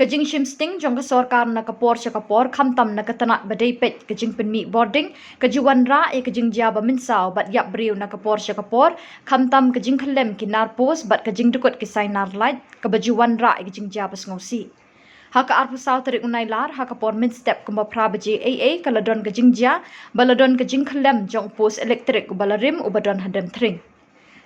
Kajing shimsting jong ka sarkar na kapor sa kapor kamtam na katanat badai pet kajing penmi boarding kajuan ra kajing jaba minsaw bat yap briu na kapor sa kapor kamtam kajing kalem kinar pos bat kajing dukot kisay nar light kabajuan ra kajing jaba ngosi. Haka arpusaw tarik unay lar haka por min step kumba prabaji kaladon kajing ja baladon kajing kalem jong pos elektrik balarim ubadon hadem tring.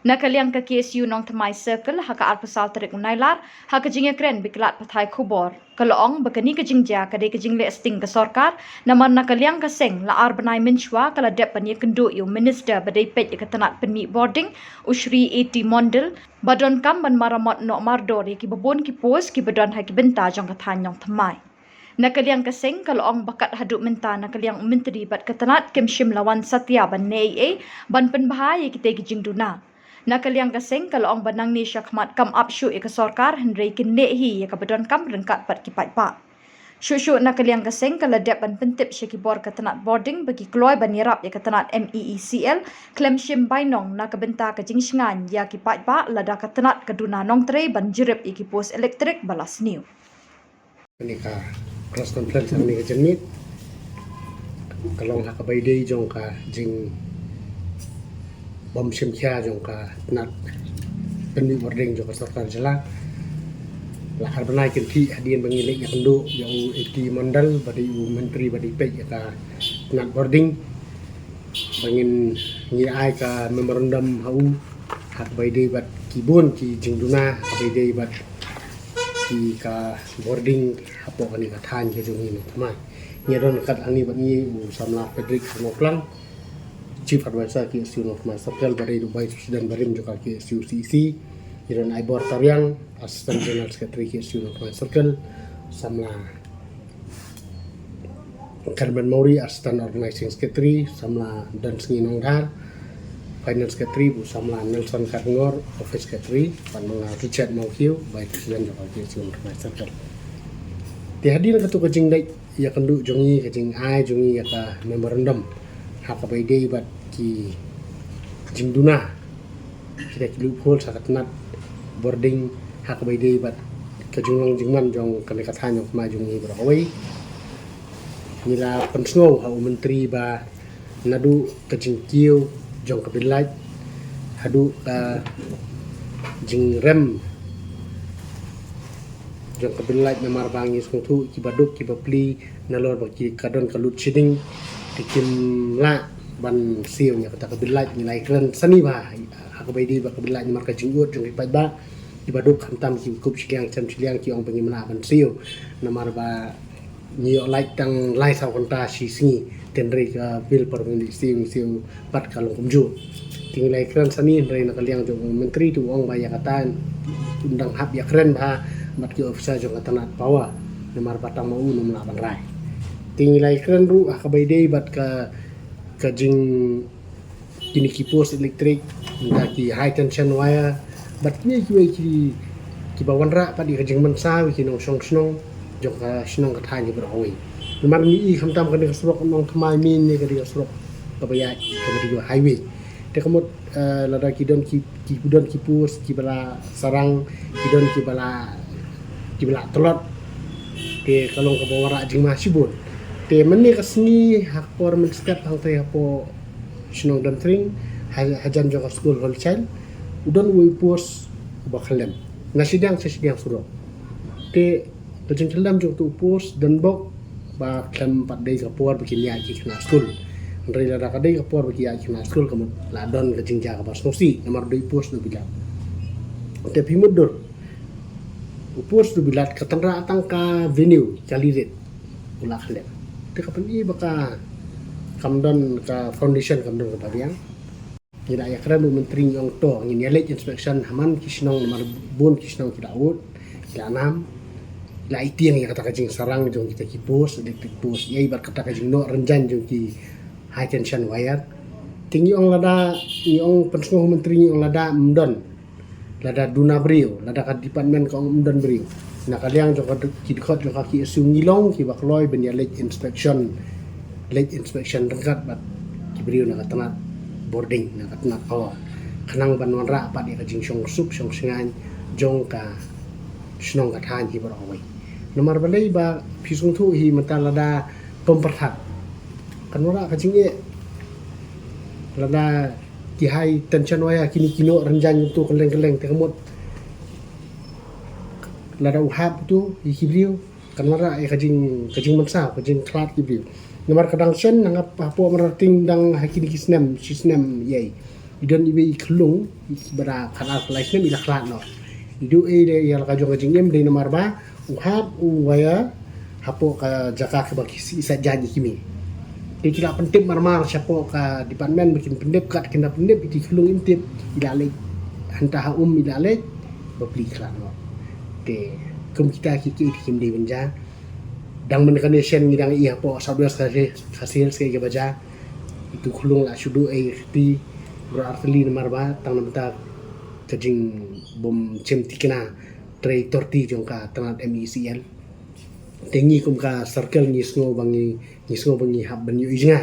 Nakaliang ka KSU nong Tamai Circle haka arpasal tarik unailar haka jingya kren biklat pathai khubor kaloong bakani ka jingja kade ka jingle sting ka sarkar naman nakaliang ka seng la arbanai minchwa kala dep panya kendo yu minister badai pet ka tanat penmi boarding ushri AT Mondal badon kam ban maramot no mardor ki babon ki pos ki badon ha ki benta jong ka than nong Tamai. Nakaliang kaseng kaloong bakat haduk minta nakaliang menteri bat katanat Kimshim Lawan Satya ban nei ban penbahaya kita gijing duna. Nakaliang kaseng kaloong banang ni syakmat kam apsyu ika sarkar hendrei kinlehi ya kabadon kam rengkat pat kipat pa. Syusyu nakaliang kaseng kaladep ban pentip syakibor katanat boarding bagi keluai ban yarap ya katanat MEECL klem shim bainong na kabenta kajing shingan ya kipat pa lada katanat kaduna nong tre ban jirip iki pos elektrik balas new. Ini ka cross conference ni ka jenit kalong hakabay day jong ka jing bom simkya jong ka nat penmi boarding jong ka sarkar jala lahar banai kinti hadian bangilik ya kendu yang AT Mondal badi menteri badi pek ya ka nat boarding bangin ngi ai ka memorandum hau hakabay day bat kibun ki jingduna hakabay day bat ki ka boarding hapo kani ka than ke jong ni thamai nyeron kat ani bat ni samla Frederick Moplan Chief Advisor KSU North Tamai Circle bari Dubai Presiden Barim juga KSU CC nyeron Aibor Taryang Assistant General Secretary KSU North Tamai Circle samla Carmen Mauri Assistant Organizing Secretary samla Dan Sengi Nongdar Finance Secretary Bu samla Nelson Karngor Office Secretary Panmanga Richard Maukiu Baik Presiden juga KSU North Tamai Circle dihadir ketua kajing dai ya kendu jongi kajing ai jongi ya ka memorandum haka bai dai bat ki jingduna kita ki loophole sakat nat boarding haka bai dai bat kajungang jingman jong kan kathan jong ma jongi berawai nila pensno ha menteri ba nadu kajing kiu jong kabilaj hadu ka jing rem jong kabilaj na marbangi sungtu kibaduk kibapli nalor baki kadon kalut chiding tikim la ban siu nya kata kabilaj nilai kren sani ba hakabai di ba kabilaj mar ka jingut jong ipat ba kibaduk khantam ki kup siang cham siliang ki ong pengimna ban siu na marba nyo like tang lai saw konta si singi tenre ka bil permendi siu pat kalong kumju tinglai kren sani ndai na kaliang jong menteri tu ong ba ya kata undang hab ya keren ba mat ki ofisa jong katanat pawa nemar patang mau num la ban rai tinglai kren ru akabai dei bat ka jing kini ki pos elektrik nda ki high tension wire bat ni ki bawan ra pa di ka jing mensaw ki nong song snong jong ka snong ka thani berawi nemar ni i khamtam ka ni kasrok nong Tamai min ni ka di kasrok kabaya ka di highway te kamot lada ki don ki pos ki bala sarang ki don ki bala telot te kalong ka bawara jing masibun te menni kasni hakpor men skat hang te hapo snong dan tring hajan jong school wholesale udon we pos bakhalem nasidang suro te kajeng kelam jong tu pos dan bok ba klem pat dei kapor bikin ya ki kena school ndrei la ka dei kapor bikin ya kena school kamut ladon kajeng jaga bas nosi nomor dei pos do bilang te pimudur upos tu bilat katanra atang ka venue kalirit ula khalem te kapan i baka kamdon ka foundation kamdon ka babiang ila ya kran menteri yang to ngin yalek inspection haman kisnong nomor bon kisnong kidaut kila nam la itiang ya kata kajing sarang jong kita ki pos electric pos yai bar kata kajing no renjan jong ki high tension wire tinggi ong lada ong pensno menteri ong lada mdon lada duna brio lada ka department ka umdan brio na kaliang jong ki dikot jong ki isu ngilong ki bakloi ben ya late inspection dekat bat ki brio na katanat boarding na katanat awa kanang banwan ra pa di ka jing song sup song singan jong ka snong ka than ki barawai nomor balai ba pisung tu hi mentalada pemperhat kan ora kacing ye lada ki hai tension waya kini kino renjan tu keleng-keleng tekemut lada uhab tu ikibriu kan ora e kajing mansa kajing klat kibriu nomor kadang sen nangap apa merating dang hakini kisnem yai idon ibe iklung ibara kanal laisnem ila klat no idu e de yal kajing em de nomor ba uhab waya hapo ka jaka ke bagi isa janji kimi dia tidak pendip marmar siapa ka departmen bikin pendip kat kena pendip itu kelung intip ilalik hantah ilalik beli klan no de kum kita kiki kim de benja dang men condition ngidang iya po sabda hasil sekali baca itu kelung la sudu pi berarti marba tang namta kajing bom cemtikna tray torti jongka tanat MECL tengi kum ka circle ni sngo bangi hab ban yu ijnga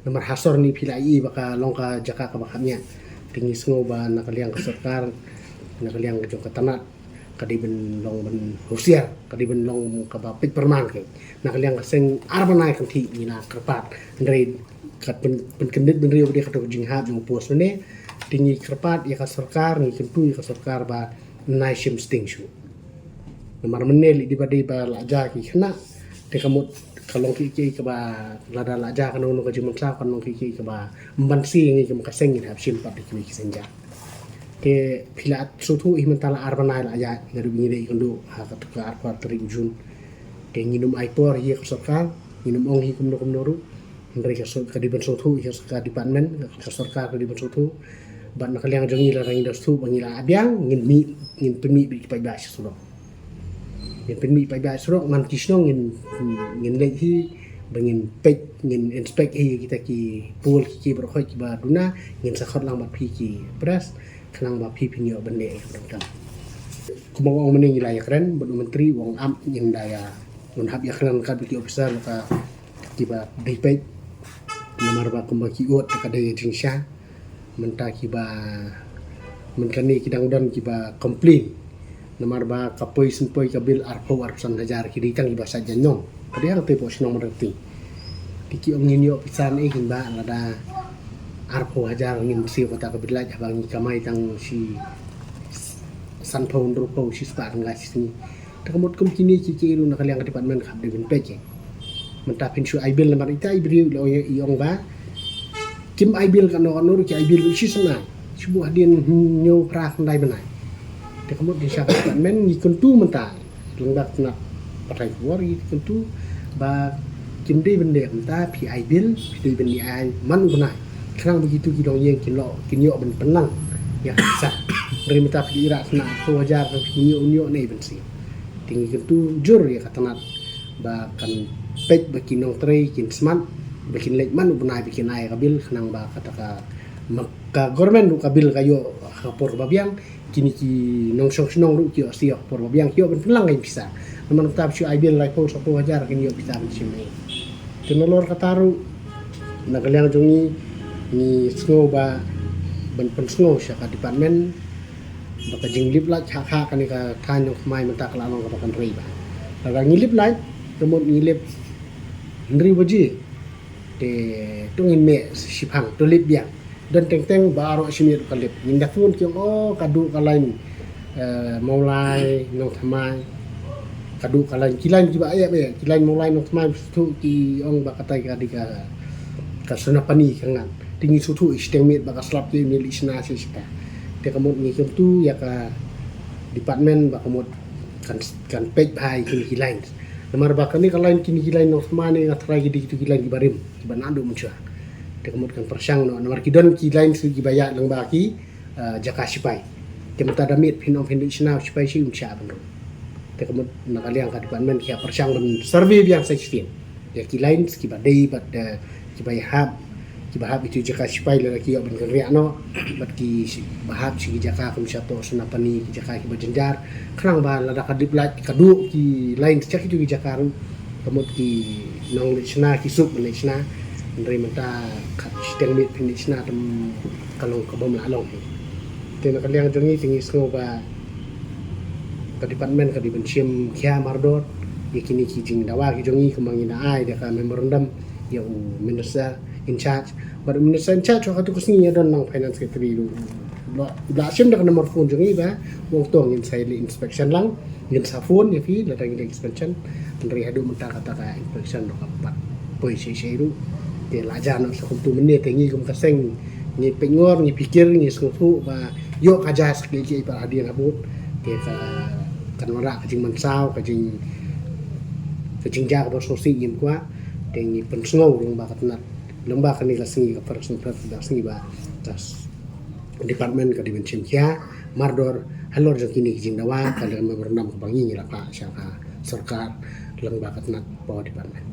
nomor hasor ni pilai baka longka jaka ka bakamnya tengi sngo ba nakaliang ka sarkar nakaliang ka jongka tanat kadiben long ban husiar kadiben long ka ba pit perman ke nakaliang ka seng arbanai kan thi ni na kerpat ndrei kat pen kendit ben riu dia ka jing hab jong pos ne tingi kerpat ya ka sarkar ni kentu ka sarkar ba nai shim sting shu nomor menel di badai ba laja ki khna te kamut kalong ki ka ba lada laja kan no ka jimun sa kan no ki ka ba mbansi ngi ka kaseng ni hab shim pat ki senja ke pilat sutu mentala arbanai laja ngaru bingi dei kondo ha ka tuka arpa tering jun ke nginum aipor hi ka sarkar nginum ong hi kum noru ndre ka so ka diban sutu hi ka department ka sarkar ka diban sutu ban nakaliang jongi la rangi dastu bangila abyang ngin pemi bi pa ba sudo ngin pemi pa ba sudo man kisno ngin le hi bangin pek ngin inspect hi kita ki pul ki berkhoi ki ba duna ngin sakhot lang bat pi ki pres khnang ba pi pinyo bende kam kumawang mening ilaya keren badu menteri wong am ngin daya unhab ya kran ka bi officer ka ki ba dipek namar ba kumbaki ot ka daya jingsha menta kiba menkani kidang dan kiba komplain namar ba kapoi senpoi kabil arpo arsan hajar kidi tang kiba saja nyong kadiang te pos nong merti tiki ongin yo pisan kin ba lada arpo hajar ngin si kota kabila jabang kamai tang si sanpon rupo si spa ngai sini takamot kum kini kiki ru nakaliang department khab de ben peke menta pinsu aibil namar ita ibri lo yong ba kim aibil kan no ki aibil si sana sebuah dia nyo prak ndai benai te kamu di syakat men ni kentu menta lendak nak patai kuar ni kentu ba kim dei bende menta pi aibil pi dei bendi ai man benai kerang begitu ki dong yeng kin yo ben penang ya sa dari menta pi ira sana ko wajar ki nyo nei bensi tinggi kentu jur ya katanat ba kan pek baki nong trei kin smart bikin lek man ubnai bikin ai kabil khnang ba kata ka government kabil kayo por babiang kini ki nong song nong ru ki osio por babiang yo ben pelang ngai bisa naman tab si ai bil lai po 10 hajar kini yo bisa mencimai tenolor kataru nagaliang jongi ni sngo ba ben pen sngo sya ka department baka jinglip la kha kan ka kan yo mai mentak la nong ka kan rei ba la ngilip lai remot ngilip ndri baji te tungin me sipang tulip biang dan teng baru simir kalip ninda pun ki kadu kalain maulai nong thamai kadu kalain kilain ki ba ya be kilain maulai nong thamai tu ki ong ba katai ka dika kasuna pani kangan tingi sutu isteng mit ba kaslap ki mil isna sista te kamot ni tu ya ka department ba kamot kan pek bai kilain namar bakani kalain kini kilain no mane ngatrai gidi itu kilain di barim di banado muncul te kemudian persang no namar kidon kilain segi baya lang baki jaka sipai te mata damit pinom pendisna sipai si unsha benro te kemudian nakaliang ka department kia persang dan survey biang sextin ya kilain segi badai bad kibai hab kibahab itu jaka sipai la ki ben ria no bat ki bahab si jaka kum syato sunapani ki jaka ki bajenjar krang ba la kadip la kadu ki lain cak itu ki jakaru kamut ki nong lechna ki sup lechna ndri mata khat steng mit pinishna tam kalong kabom la long te na kaliang jongi tingi sngo ba ka department ka diben sim kya mardot kini kijing dawa kijongi kemangina ai dia ka memorandum ya minister in charge but minister in charge waktu kusini ya don nang finance secretary lu la sim dak nomor phone jongi ba wong tong in sai inspection lang ngin sa phone ya fi la tang inspection ndri hadu menta kata ka inspection no kapat poi si ru dia lajar no sa kuntu menit tengi kum kaseng ni pengor ni pikir ni skutu ba yo kaja sekali pa hadiah abut dia ka kan ora kajing mansau kajing jaga bersosi yim kwa tengi pensngau lomba katnat lomba kan ni kasingi ka person da singi ba tas department ka dimension kia mardor halor jang kini kijing dawa kalau memorandum ka bangi ni pa siya ka sarkar lomba katnat po department